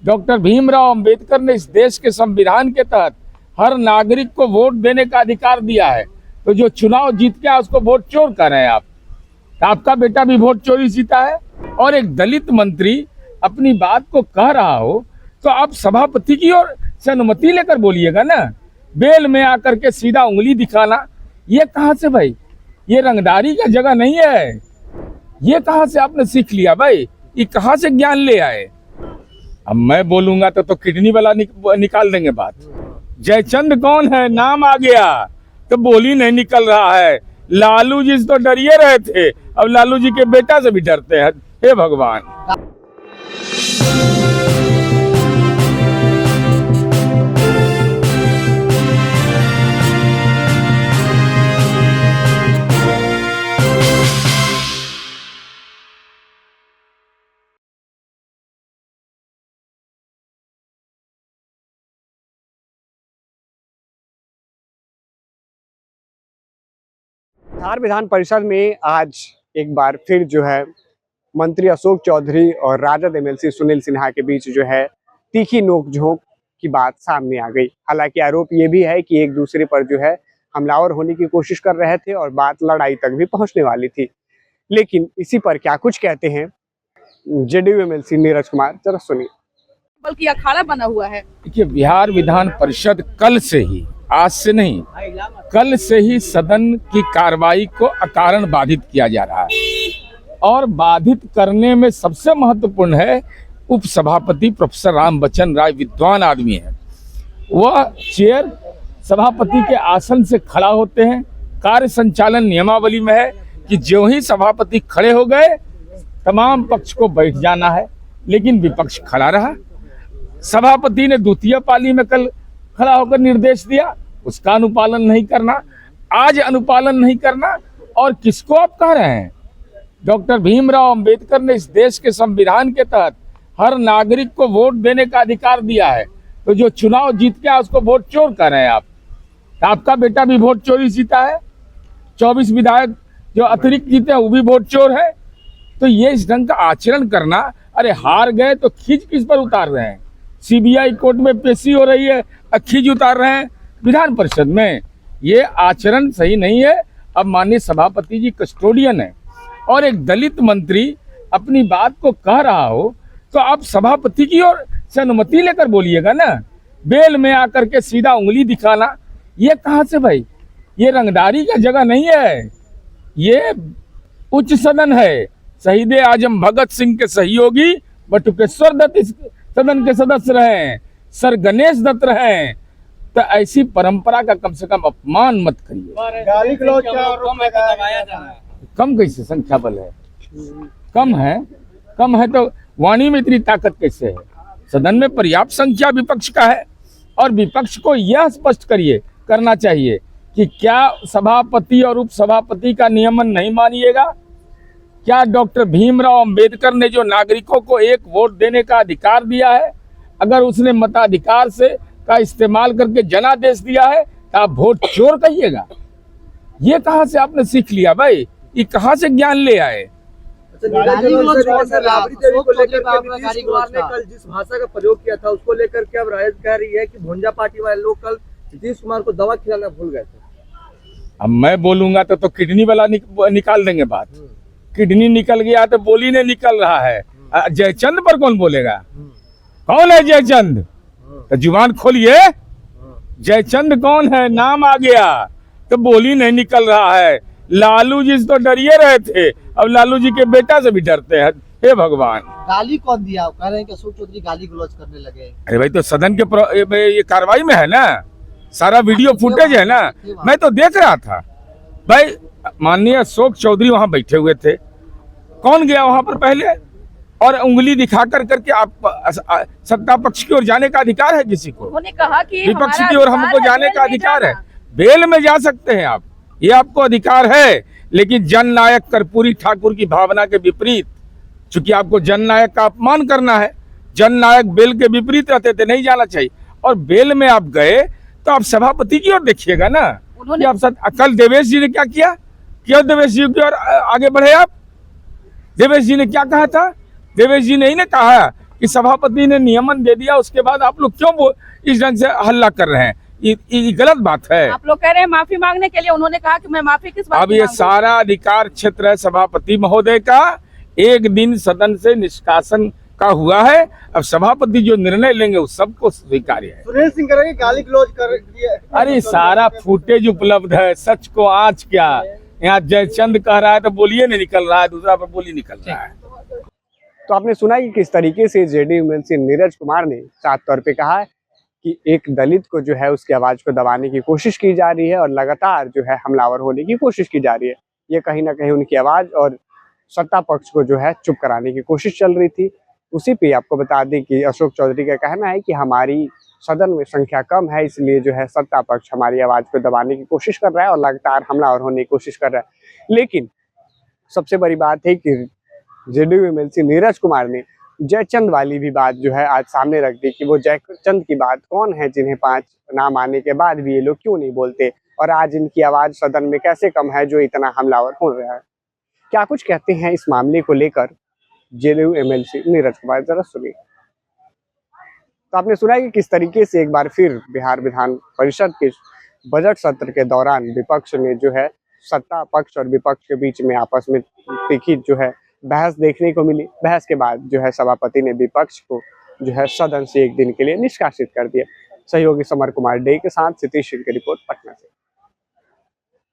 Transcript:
Doctor Bhimrao Ambedkar ने इस देश के संविधान के तहत हर नागरिक को वोट देने का अधिकार दिया है। तो जो चुनाव जीत के आया उसको वोट चोर कर रहे हैं आप। आपका बेटा भी वोट चोरी जीता है। और एक दलित मंत्री अपनी बात को कह रहा हो तो आप सभापति की ओर से अनुमति लेकर बोलिएगा ना। बेल में आकर के सीधा उंगली दिखाना, ये कहाँ से भाई? ये रंगदारी का जगह नहीं है। ये कहाँ से आपने सीख लिया भाई? ये कहाँ से ज्ञान ले आए? अब मैं बोलूंगा तो किडनी वाला निकाल देंगे बात। जयचंद कौन है, नाम आ गया तो बोली नहीं निकल रहा है। लालू जी से तो डरिए रहे थे, अब लालू जी के बेटा से भी डरते हैं। हे भगवान। बिहार विधान परिषद में आज एक बार फिर जो है मंत्री अशोक चौधरी और राजद एमएलसी सुनील सिन्हा के बीच जो है तीखी नोकझोंक की बात सामने आ गई। हालांकि आरोप ये भी है कि एक दूसरे पर जो है हमलावर होने की कोशिश कर रहे थे और बात लड़ाई तक भी पहुंचने वाली थी। लेकिन इसी पर क्या कुछ कहते हैं जेडीयू एमएलसी नीरज कुमार, जरा सुनिए। बल्कि अखाड़ा बना हुआ है। देखिए, बिहार विधान परिषद कल से ही, आज से नहीं, कल से ही सदन की कार्रवाई को अकारण बाधित किया जा रहा है। और बाधित करने में सबसे महत्वपूर्ण है उपसभापति प्रोफेसर राम बच्चन राय, विद्वान आदमी है। वह चेयर सभापति के आसन से खड़ा होते हैं। कार्य संचालन नियमावली में है कि जो ही सभापति खड़े हो गए तमाम पक्ष को बैठ जाना है, लेकिन विपक्ष खड़ा रहा। सभापति ने द्वितीय पाली में कल खड़ा होकर निर्देश दिया, उसका अनुपालन नहीं करना, आज अनुपालन नहीं करना। और किसको आप कह रहे हैं? डॉक्टर भीमराव अंबेडकर ने इस देश के संविधान के तहत हर नागरिक को वोट देने का अधिकार दिया है। तो जो चुनाव जीत के आया उसको वोट चोर कर रहे हैं आप। आपका बेटा भी वोट चोरी जीता है। 24 विधायक जो अतिरिक्त जीते हैं वो भी वोट चोर है। तो ये इस ढंग का आचरण करना, अरे हार गए तो खींच किस पर उतार रहे हैं? सीबीआई कोर्ट में पेशी हो रही है, खींच उतार रहे हैं विधान परिषद में। ये आचरण सही नहीं है। अब माननीय सभापति जी कस्टोडियन है और एक दलित मंत्री अपनी बात को कह रहा हो तो आप सभापति की ओर से अनुमति लेकर बोलिएगा ना। बेल में आकर के सीधा उंगली दिखाना, ये कहाँ से भाई? ये रंगदारी का जगह नहीं है। ये उच्च सदन है। शहीद आजम भगत सिंह के सहयोगी बटुकेश्वर दत्त इस सदन के सदस्य रहे, सर गणेश दत्त रहे। तो ऐसी परंपरा का कम से कम अपमान मत करिए। गाली गलौज कम कैसे संख्या बल है? कम है तो वाणी में इतनी ताकत कैसे है? सदन में पर्याप्त संख्या विपक्ष का है और विपक्ष को यह स्पष्ट करना चाहिए कि क्या सभापति और उपसभापति का नियमन नहीं मानिएगा? क्या डॉक्टर भीमराव अंबेडकर ने जो नागरिकों को एक वोट देने का अधिकार दिया है, अगर उसने मताधिकार से का इस्तेमाल करके जनादेश दिया है तो आप वोट चोर कहिएगा? ये कहाँ से आपने सीख लिया भाई? ये कहाँ से ज्ञान ले आए? राबड़ी कुमार ने कल जिस भाषा का प्रयोग किया था उसको लेकर के अब राजद कह रही है कि भोंजा पार्टी वाले लोग कल नीतीश कुमार को दवा खिलाना भूल गए थे। अब मैं बोलूंगा तो किडनी वाला निकाल देंगे बात। किडनी निकल गया तो बोली नहीं निकल रहा है। जयचंद पर कौन बोलेगा? कौन है जयचंद? तो जुबान खोलिए। जयचंद कौन है, नाम आ गया तो बोली नहीं निकल रहा है। लालू जी से तो डरिए रहे थे, अब लालू जी के बेटा से भी डरते हैं। हे भगवान। गाली कौन दिया? आप कह रहे हैं कि अशोक चौधरी गाली गलौज करने लगे। अरे भाई, तो सदन के ये कार्रवाई में है ना, सारा वीडियो फुटेज है ना, मैं तो देख रहा था भाई। माननीय अशोक चौधरी वहां बैठे हुए थे। कौन गया वहां पर पहले और उंगली दिखा करके आप सत्ता पक्ष की ओर जाने का अधिकार है किसी को? उन्होंने कहा कि विपक्ष की ओर हमको जाने का अधिकार है। बेल में जा सकते हैं आप, ये आपको अधिकार है। लेकिन जननायक कर्पूरी ठाकुर की भावना के विपरीत, चूंकि आपको जननायक का अपमान करना है, जननायक बेल के विपरीत रहते थे, नहीं जाना चाहिए। और बेल में आप गए तो आप सभापति की ओर देखिएगा ना। आप कल देवेश जी ने क्या किया? क्यों देवेश जी की ओर आगे बढ़े आप? देवेश जी ने क्या कहा था? देवेश जी ने ही ने कहा कि सभापति ने नियमन दे दिया, उसके बाद आप लोग क्यों इस ढंग से हल्ला कर रहे हैं? ये गलत बात है। आप लोग कह रहे हैं माफी मांगने के लिए, उन्होंने कहा कि मैं माफी किस बात अब की ये मांगूं? सारा अधिकार क्षेत्र है सभापति महोदय का। एक दिन सदन से निष्कासन का हुआ है, अब सभापति जो निर्णय लेंगे वो सबको स्वीकार्य है। सुनील सिंह करेंगे गाली गलौज कर दिया। अरे सारा फुटेज उपलब्ध है, सच को आज क्या, यहाँ जयचंद कह रहा है तो बोलिए नहीं निकल रहा है, दूसरा पर बोली निकल रहा है। तो आपने सुना कि किस तरीके से जेडीयू एमएलसी नीरज कुमार ने साफ तौर पे कहा है कि एक दलित को जो है उसकी आवाज को दबाने की कोशिश की जा रही है और लगातार जो है हमलावर होने की कोशिश की जा रही है। ये कहीं ना कहीं उनकी आवाज और सत्ता पक्ष को जो है चुप कराने की कोशिश चल रही थी। उसी पे आपको बता दें कि अशोक चौधरी का कहना है कि हमारी सदन में संख्या कम है, इसलिए जो है सत्ता पक्ष हमारी आवाज को दबाने की कोशिश कर रहा है और लगातार हमलावर होने की कोशिश कर रहा है। लेकिन सबसे बड़ी बात है कि जेडीयू एमएलसी नीरज कुमार ने जयचंद वाली भी बात जो है आज सामने रख दी कि वो जयचंद की बात कौन है जिन्हें 5 नाम आने के बाद भी ये लोग क्यों नहीं बोलते, और आज इनकी आवाज सदन में कैसे कम है जो इतना हमलावर हो रहा है। क्या कुछ कहते हैं इस मामले को लेकर जेडीयू एमएलसी नीरज कुमार, जरा सुनिए। तो आपने सुना कि किस तरीके से एक बार फिर बिहार विधान परिषद के बजट सत्र के दौरान विपक्ष ने जो है सत्ता पक्ष और विपक्ष के बीच में आपस में तीखी जो है बहस देखने को मिली। बहस के बाद जो है सभापति ने विपक्ष को जो है सदन से एक दिन के लिए निष्कासित कर दिया। सहयोगी समर कुमार डे के साथ सतीश सिंह की रिपोर्ट पटना से।